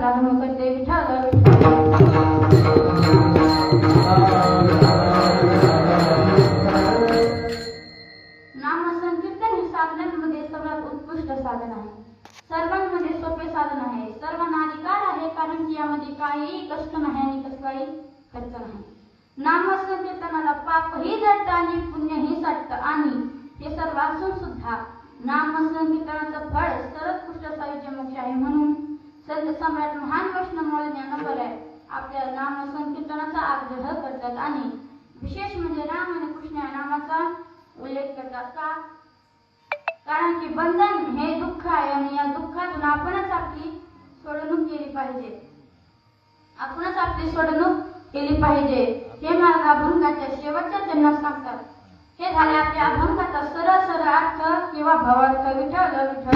करते विठ्ठल नामसंकीर्तन हे साधनांमध्ये सर्वात उत्कृष्ट साधन आहे. सर्वांमध्ये सोपे साधन आहे. सर्वांना अधिकार आहे, कारण की यामध्ये काहीही कष्ट नाही आणि कसलाही खर्च नाही. नामसंकीर्तनाला पापही जडतं आणि पुण्यही साठतं आणि हे सर्व असून सुद्धा नामसंकीर्तनाचं फळ सर्वोत्कृष्ट सायुज्य मोक्ष आहे. म्हणून संत सम्राट महान वैष्णव ज्ञानोबा आपल्या नामसंकीर्तनाचा आग्रह करतात आणि विशेष म्हणजे राम आणि कृष्ण या नामाचा उल्लेख करतात. का? कारण की बंधन हे दुःख आहे आणि या दुःखातून आपणच आपली सोडवणूक केली पाहिजे. आपणच आपली सोडवणूक केली पाहिजे. हे मार्ग अभंगाच्या शेवटच्या चरणात सांगतात. हे झाले आपल्या अभंगाचा सरळ सरळ अर्थ किंवा भावार्थ. विठ्ठल विठ्ठल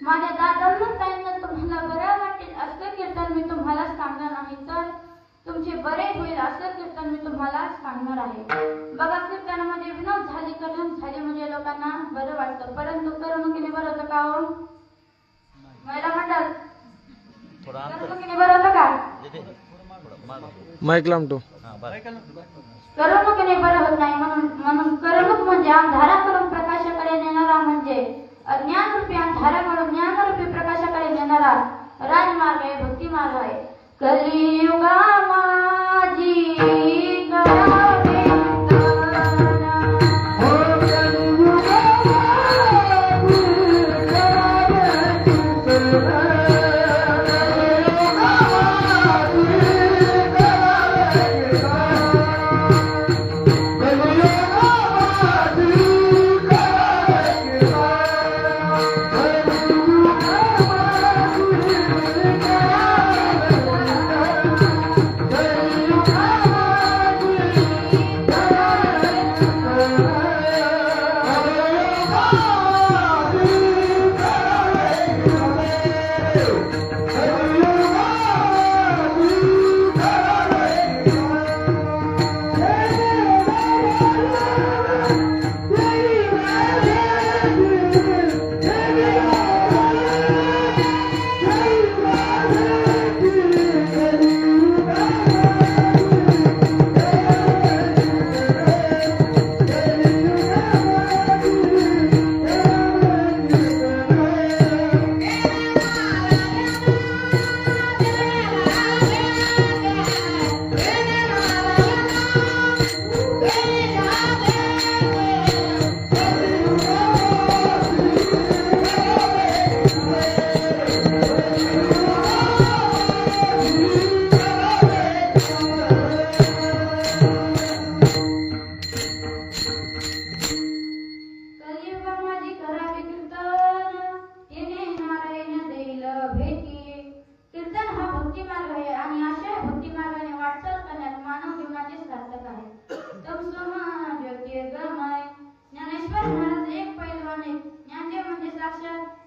माझ्या दादांना तुम्हाला बरं वाटेल असं कीर्तन मी तुम्हाला सांगणार नाही, तर तुमचे बरे होईल असं कीर्तन मी तुम्हाला सांगणार आहे. बघा, कीर्तनामध्ये विनोद झाली, करून झाली म्हणजे लोकांना बरं वाटतं, परंतु करमणुकीने बरं होतं का हो? महिला मंडळ करमणुकीने बरं होतं का? माईक लांबतो. करमणुकीने बरं होत नाही. म्हणून करमणूक म्हणजे अंधारा करून प्रकाशाकडे नेणारा, म्हणजे अज्ञान रूपी अंधाराकडून ज्ञानरूपी प्रकाशाकडे नेणारा राजमार्ग आहे, भक्ती मार्ग आहे. कलियुगा माझी करावे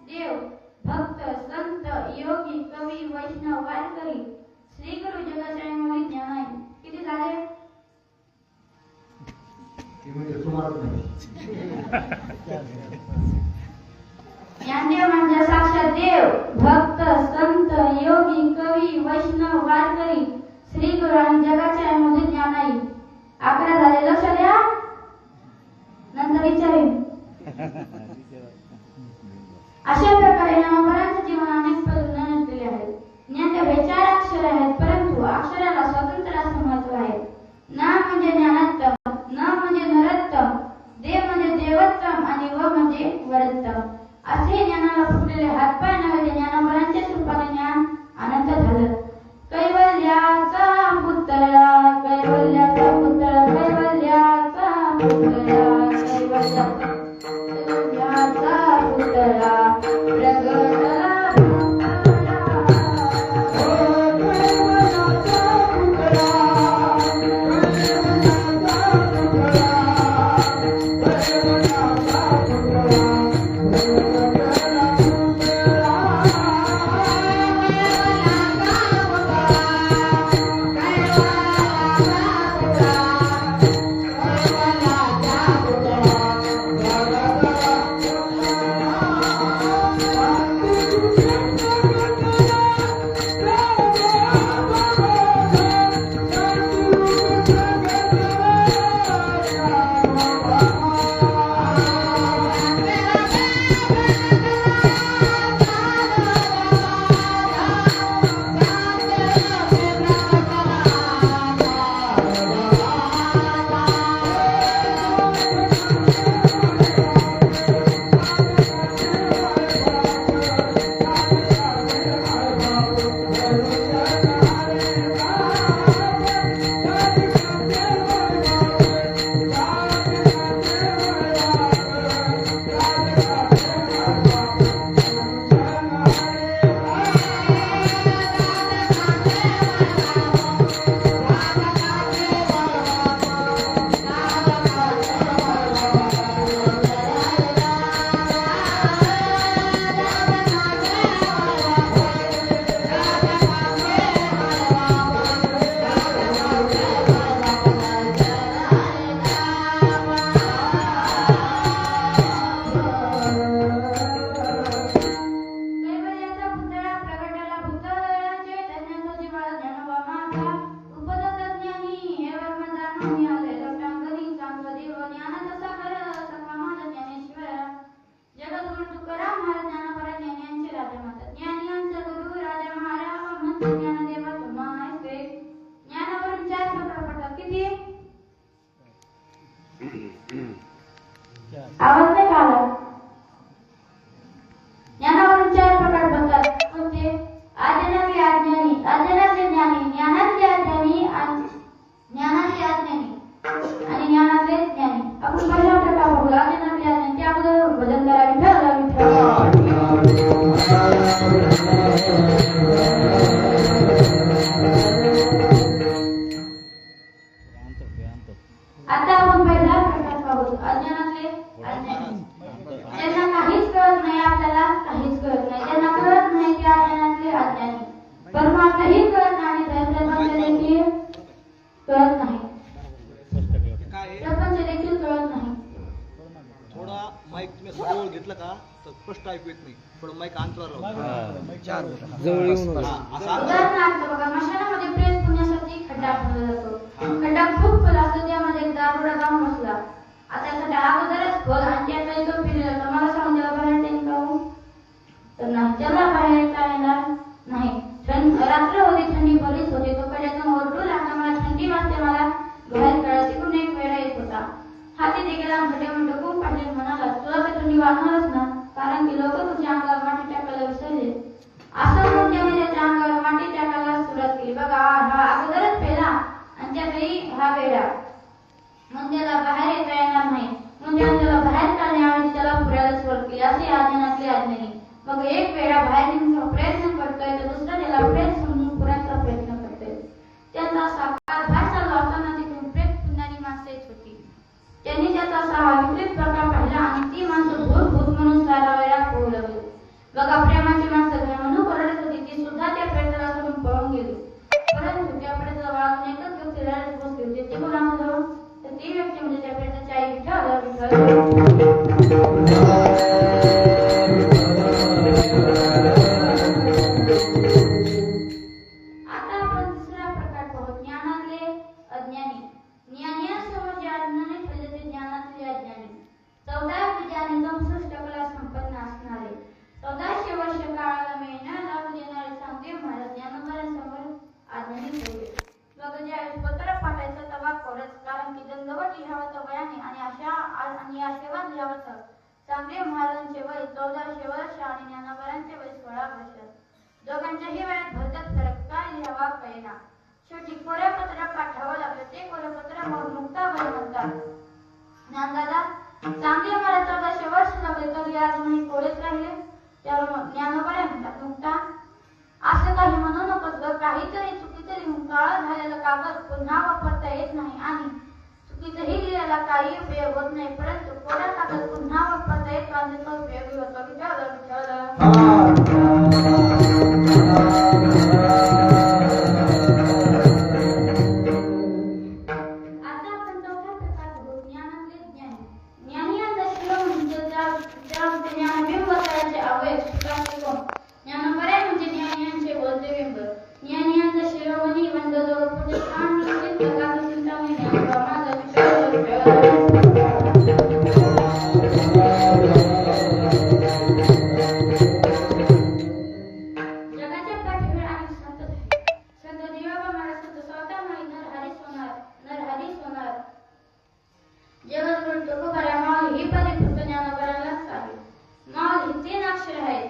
देव, भक्त, संत, योगी, कवी, वैष्णव, वारकरी, श्री गुरु जगाच्या मूळ ज्ञान आहे. किती झाले? ज्ञानदेव म्हणजे साक्षात देव, भक्त, संत, योगी, कवी, वैष्णव, वारकरी, श्री गुरु आणि जगाच्या मूळ ज्ञान आहे. 11 झाले. लक्षात द्या, नंतर विचारेन. अशा प्रकारे नामपरांचे जीवन अनेक पैलूंना नटलेले आहे. ज्ञानदेव हे 4 अक्षर आहेत, परंतु अक्षराला स्वतंत्र असं महत्व आहे. नाम म्हणजे ज्ञानोत्तम, न म्हणजे नरोत्तम, देव म्हणजे देवोत्तम आणि व म्हणजे वरोत्तम. असे ज्ञानाला फुटलेले हातपाय नव्हे, ज्ञानपरांच्या रूपाने ज्ञान अनंत झालं. कैवल्याचा पुतळा, कैवल्याचा पुतळा, कैवल्याचा पुतळा, कैवल्याचा पुतळा प्रगटला. आवाज नाही का आला? ज्ञानावरून 4 प्रकार बनतात. कोणते? आज्ञानातले अज्ञानी, अज्ञानातले ज्ञानी, ज्ञानातले अज्ञानी आणि ज्ञानातले अज्ञानी आणि ज्ञानातले ज्ञानी. आपण पहिला प्रकार बघू. अज्ञानातले अज्ञानी. त्या अगोदर भजन करा. विठ्ठल विठ्ठल. आता आपण पहिला प्रकार पाहू. अज्ञानातले अज्ञानी. त्यांना काहीच कळत नाही, आपल्याला काहीच कळत नाही. त्यांना कळत नाही की अज्ञानातले अज्ञानी. परमार्थही कळत नाही, धर्माचे देखील कळत नाही, प्रपंच देखील कळत नाही. थोडा माईक तुम्ही जवळ घेतला का तर स्पष्ट ऐकू येत नाही. थोडं माईक अंतरावर उदाहरणार्थ बघा, मशानामध्ये प्रेत पुण्यासाठी खड्डा खोदला जातो. खड्डा खूप खोल असतो, त्यामध्ये एक दारुडा जाऊन बसला. आता खड्डा अगोदरच खोल आणि त्याचा तो फिरला तर मला सांगून त्याला बाहेर येईल का हो? तर नाही, त्याला बाहेर येता येणार नाही. रात्र होती, थंडी बरीच होती. तो कड्यातून ओरडू लागला, मला थंडी वाजते, मला बाहेर काढा. तिकडून एक वेळा येत होता. हाती ते गेला, डोकून काढले, म्हणाला तुला तर थंडी वाजणारच ना, कारण की लोक तुझ्या अंगावर माती टाकायला विसरले. असं म्हणून त्याने त्याच्या अंगावर माती टाकायला सुरुवात केली. बघा, हा अगोदरच पेला आणि त्यावेळी हा वेडा. मग त्याला बाहेर येता येणार नाही, मग त्याला बाहेर काढण्याऐवजी त्याला पुरायला सुरुवात केली. असे अज्ञानातले अज्ञानी. मग एक वेळा बाहेर निघण्याचा प्रयत्न करतोय तर दुसरा त्याला प्रेत समजून पुरायचा प्रयत्न करतोय. त्यांचा साकार बाहेर चालू असताना तिथून प्रेत पुरणारी माणसं येत होती. त्यांनी त्याचा सहा विपरीत प्रकार पाहिला आणि ती माणसं भूत भूत म्हणून सारा वेळा पळू लागली. बघा, प्रेमाची माणसं म्हणून ओरडत होती, ती सुद्धा त्या प्रेताला सोडून पळून गेली. परंतु त्या प्रेताला वाळून एकच व्यक्ती रडत बसली होती. ते कोणाजवळ? तर ती व्यक्ती म्हणजे त्या प्रेताची आई विठ्ठल. आता आपण तिसरा प्रकार पाहू. ज्ञानातले अज्ञानी. ज्ञानी असं म्हणजे अज्ञानी म्हणजे ज्ञानातले अज्ञानी. 14 विद्याने संसृष्ट कला संपन्न असणारे, 1400 वर्ष काळाला मिळणार लाभ देणारे सांगते महाराज ज्ञानोबरांसमोर अज्ञानी होते. मग ज्यावेळेस पत्र पाठायचं तेव्हा कोरच, कारण की दंडवत लिहावं वयाने आणि आशीर्वाद लिहावं. चांगले महाराजांचे वय 1400 वर्ष आणि ज्ञानोबरांचे वय 16 वर्ष. दोघांच्याही वयात भरतात फरक. काय लिहावा कळेना. शेवटी कोऱ्या पत्र पाठवावं लागलं. ते कोऱ्या पत्र मग मुक्ताबाई म्हणतात. ज्ञानदादा, चांगले मला 1400 वर्ष लागले तरी अजूनही कोरेच राहिले. त्यावर ज्ञानोबा म्हणतात, मुक्ता असं काही म्हणू नकोस ग. काहीतरी चुकीचं लिहून काळा झालेला कागद पुन्हा वापरता येत नाही आणि चुकीचंही लिहायला काही उपयोग होत नाही, परंतु कोरा कागद पुन्हा वापरता येतो आणि तो उपयोगी होतो. आता आपण चौथा प्रकार बघू. ज्ञानातले ज्ञानी. ज्ञानी यांचा शिव म्हणजे ज्ञानबिंब करायचे अवयव शिकायचे. ज्ञानोबराय म्हणजे ज्ञानी यांचे बोलते बिंब. ज्ञानी यांचा शिरोमणी वंदजोड पुढे स्थान निश्चित प्रकाश चिंतामणी ज्ञानोबा जगाच्या पाठीवर आणि संत देवाबा मला संत स्वतः माई नरहरीच होणार. जगत तुकोबारा माऊली ही पदे फक्त ज्ञानोबरालाच आहे. माऊली 3 अक्षर आहेत.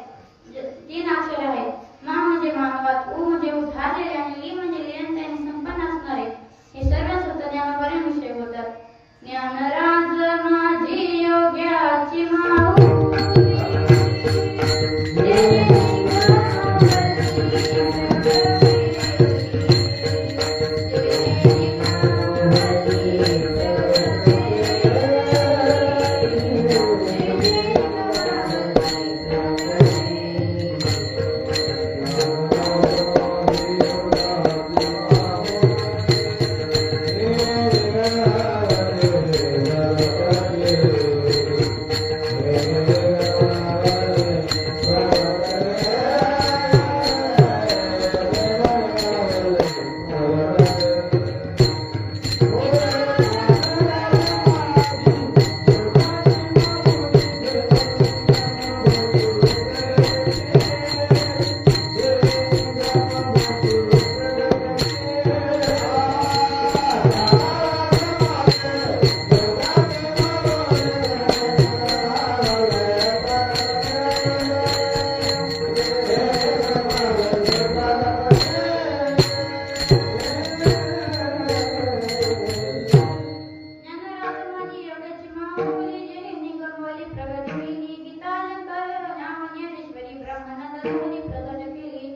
ज्ञानदेवांनी प्रगट केली.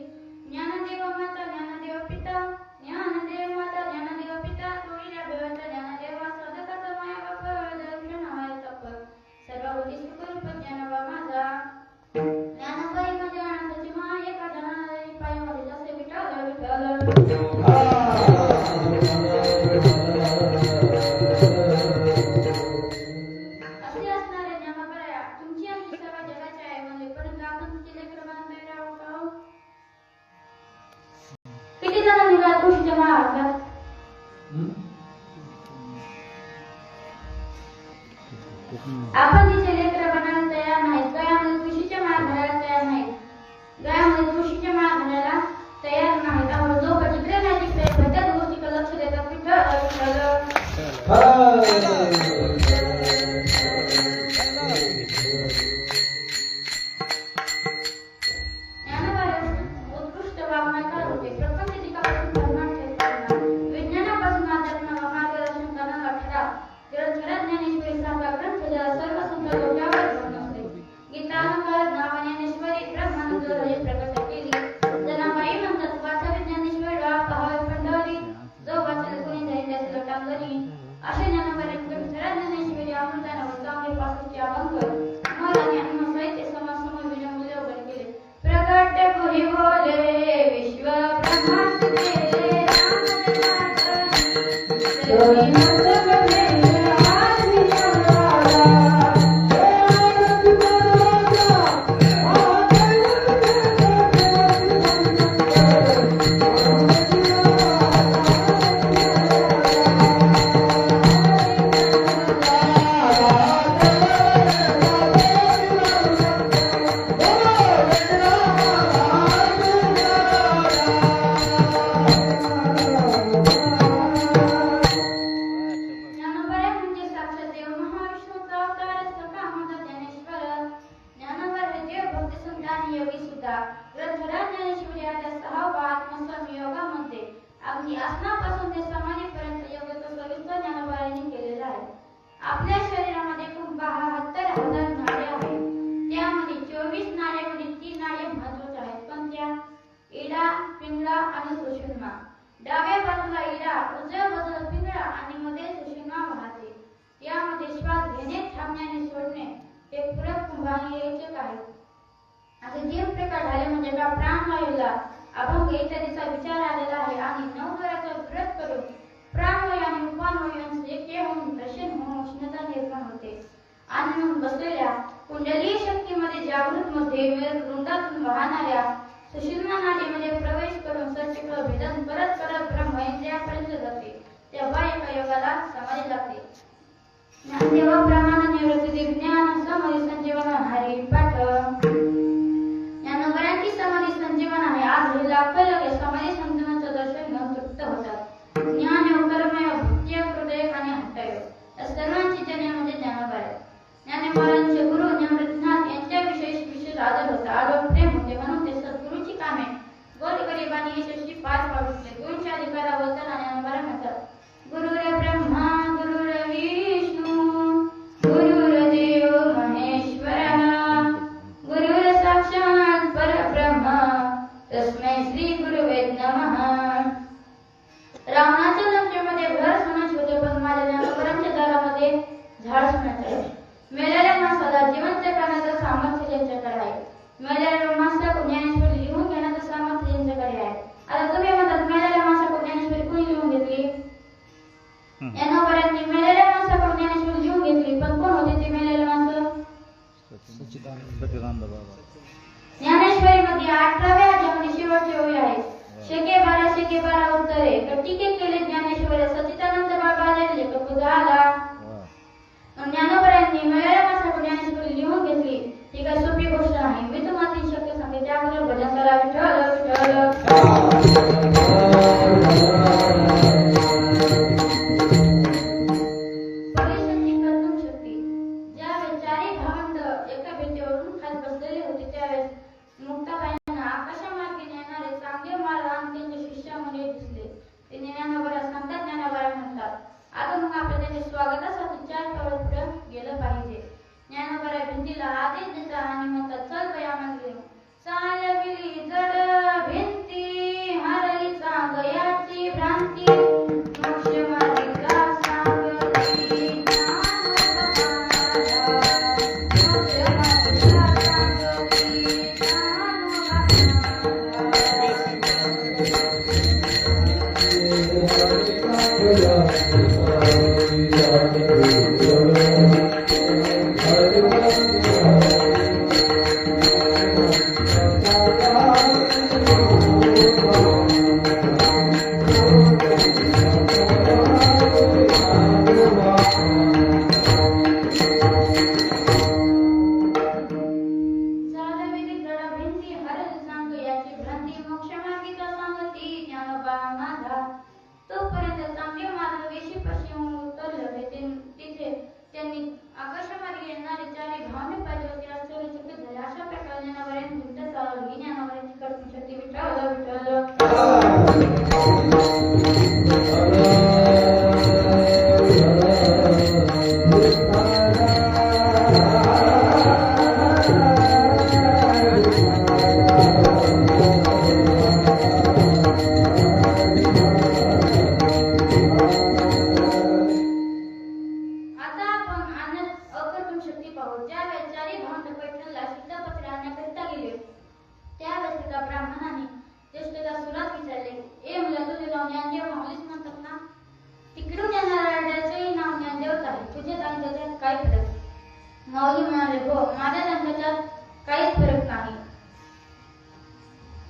ज्ञानदेव माता ज्ञानदेव पिता ज्ञानदेव माता ज्ञानदेव पिता तोळील्या बेवाचा ज्ञानदेवा सदकाचा माया बाप दर्शन आहे तप सर्वावधी सुखरूप ज्ञानोबा माझा ज्ञानोबाई माझ्या अनंताची माय एका जनाने पायामध्ये जसे विठ्ठल विठ्ठल असे असणारे ज्ञानोबा तुमची आमची सेवा जगाची आहे म्हणले परंतु आपण तुमचे लेकरं बनवता राहू का हो? किती जणांनी का तुळशीच्या माळा घातल्या? आपण तिचे लेकरं बनायला तयार नाहीत. गळ्यामध्ये तुळशीच्या माळा घालायला तयार नाहीत. गळ्यामध्ये तुळशीच्या माळा घालायला तयार नाहीत. त्यामुळे लोक जिकडे नाही तिकडे भलत्याच गोष्टीकडे लक्ष देतात. उत्कृष्ट वाङ्मयकार होते. प्रपंचदिकापासून धर्मात ठेवताना विज्ञानापासून अध्यात्माला मार्गदर्शन करणारा ठराव ग्रंथराज ज्ञानेश्वरी सारखा ग्रंथ ज्याला सर्व संत डोक्यावर घेऊन असते. गीतानुसार नावा ज्ञानेश्वरी ब्रह्मानंद हे प्रकट केली. जनाबाई म्हणतात वाचावे ज्ञानेश्वरी पहावे पंढरी जो वाचेल कोणी जाईल त्याचे लोटांगणी. असे ज्ञानोबांनी ग्रंथराज ज्ञानेश्वरी अमृतानावर चांगले पासूचे अभंग मल आणि आत्मसाहित्य समाजसमोर विनम्र उघड केले. प्रगट कोणी बोले विश्व ब्रह्मांड केले अगदी आसनापासून ते समाधीपर्यंत योगाचा सविस्तर ज्ञानोबांनी केलेला आहे. आपल्या शरीरामध्ये एकूण 72,000 नाडी आहेत. त्यामध्ये 24 नाड्यांमध्ये 3 नाडी महत्त्वाच्या आहेत. पण त्या इडा, पिंगळा आणि सुषुम्ना. डाव्या बाजूला इडा, उजव्या बाजूला पिंगळा आणि मध्ये सुषुम्ना वाहते. यामध्ये श्वास घेणे, थांबणे आणि सोडणे हे पूरक कुंभांगीचे आहेत. असे 3 प्रकार झाले म्हणजे का प्राणवायूला अभंग इत्यादीचा विचार आलेला आहे आणि नवद्वाराचा व्रत करून प्राणवायू आणि उपानवायू यांचे एके होऊन दर्शन होऊन उष्णता निर्माण होते आणि मग बसलेल्या कुंडलीय शक्तीमध्ये जागृत मध्ये वृंदातून वाहणाऱ्या सुषुम्ना नाडीमध्ये प्रवेश करून सचक्र भेदन परत परत ब्रह्मेंद्रियापर्यंत जाते. तेव्हा एका योगाला समाधी लागते. ज्ञानदेवा प्रमाण निवृत्ती ज्ञान समाधी संजीवन हरी पाठ ज्ञानोबांची समाधी संजीवन आहे. आज हे लाखो लोक समाधी संजीवनाचं दर्शन घेऊन तृप्त होतात. ज्ञान कर्मयोग भक्ती हृदय आणि हट्टयोग या सर्वांची जन्म म्हणजे ज्ञानोबा आहे. ज्ञानेश्वरांचे गुरु ज्ञाननाथ यांच्याविषयी विशेष आदर होता. आडोळ प्रेम होते म्हणून ते सद्गुरूची कामे गोरगरिबांनी यशस्वी पार पाडले. गुरूच्या अधिकारावर बोलताना ज्ञानोबा म्हणतात गुरुर ब्रह्मा गुरुर विष्णू गुरुर्देव महेश्वरः गुरुर साक्षात परब्रह्म तस्मै श्री गुरुवे नमः. रावणाच्या लंकेमध्ये घर सोन्याचे होते पण माझ्या ज्ञानोबांच्या दारामध्ये झाड सोन्याचे आहे. मेलेल्या माणसाला जिवंत करण्याचं सामर्थ्य त्यांच्याकडे आहे. मेलेल्या माणसाला ज्ञानेश्वरी लिहून घेण्याचं सामर्थ्य त्यांच्याकडे आहे. आता तुम्ही म्हणतात मेलेल्या माणसाला ज्ञानेश्वरी कोणी लिहून घेतली? ज्ञानोबांनी मेलेल्या माणसाला ज्ञानेश्वरी लिहून घेतली पण कोण होते ते मेलेले माणसं? ज्ञानेश्वरी मध्ये 18व्या अध्यायामध्ये शेवटची ओळी आहे. शेके बारा उत्तरे टीके केले ज्ञानेश्वरी सच्चिदानंद बाबा लेखक झाला. ज्ञानोबांनी मेलेल्या माणसाला ज्ञानेश्वरी लिहून घेतली ही काही सोपी गोष्ट नाही. मी तुम्हाला 3 शब्द सांगते त्याबरोबर भजन करा. माऊली म्हणाले, हो, माझ्या त्यांच्यात काहीच फरक नाही.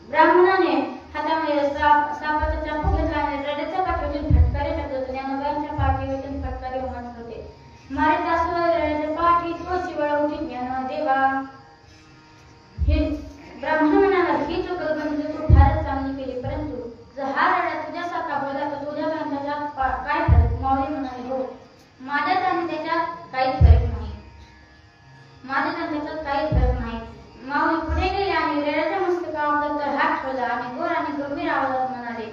ब्राह्मणाने हातामध्ये सापाचा चाकू घेतला आणि रडेच्या पाठीवरील फटकारे टाकत ज्ञानोबांच्या पाठीवरील फटकारे उमटत होते. मारे तासभर रडेच्या पाठी थोडीशी वेळ उठी ज्ञानदेवा. हे ब्राह्मण म्हणाला, ही चूक म्हणजे तू फारच चांगली केली, परंतु जर हा रडा तुझ्यासारखा बोलला तर तुझ्या त्यांच्यात काय फरक? माऊली म्हणाले, हो, माझ्यात आणि त्याच्यात काहीच फरक नाही. माझ्या त्याच्यात काहीच फरक नाही. माऊली पुढे गेले आणि रेड्याच्या मस्तकावर तर हात ठेवला आणि गोर आणि गंभीर आवाजात म्हणाले,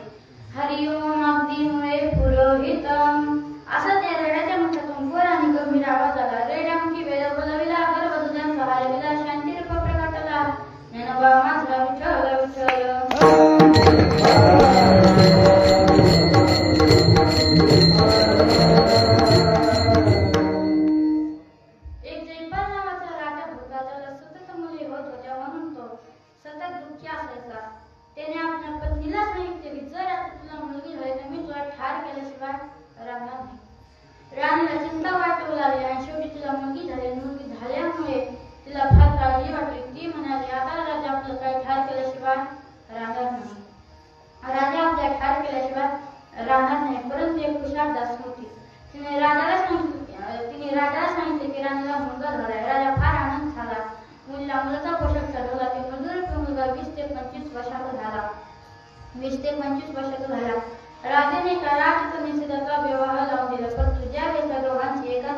हरिओम अगदीमुळे पुरोहितम. असं त्या रेड्याच्या मुखातून गोर आणि गंभीर आवाज आला. रेड्यामुखी वेद बोलविला, गर्भधुजांचा हरविला, शांतीरूप प्रकटला, ज्ञानोबा माझा विठ्ठल विठ्ठल. त्याने आपल्या पत्नीला सांगितले की जर आता तुला मुलगी झाली तर मी तुला ठार केल्याशिवाय राहणार नाही. राणीला चिंता वाटू लागली आणि शेवटी तिला मुलगी झाली. मुलगी झाल्यामुळे तिला फार काळजी वाटली. ती म्हणाली, आता राजा आपलं काही ठार केल्याशिवाय राहणार नाही. राजा आपल्या ठार केल्याशिवाय राहणार नाही. परंतु एक हुशार दास होती. तिने राजाला सांगितले की राणीला मुलगा झालाय. राजा फार आनंद झाला. मुलीला मुलाचा पोषक चढवला. ती मुलगा 20 ते 25 वर्षाचा झाला. 20 ते 25 वर्षाचा झाला. राजाने एका राजकन्येशी त्याचा विवाह लावून दिला. परंतु ज्या वेळेस दोघांची एका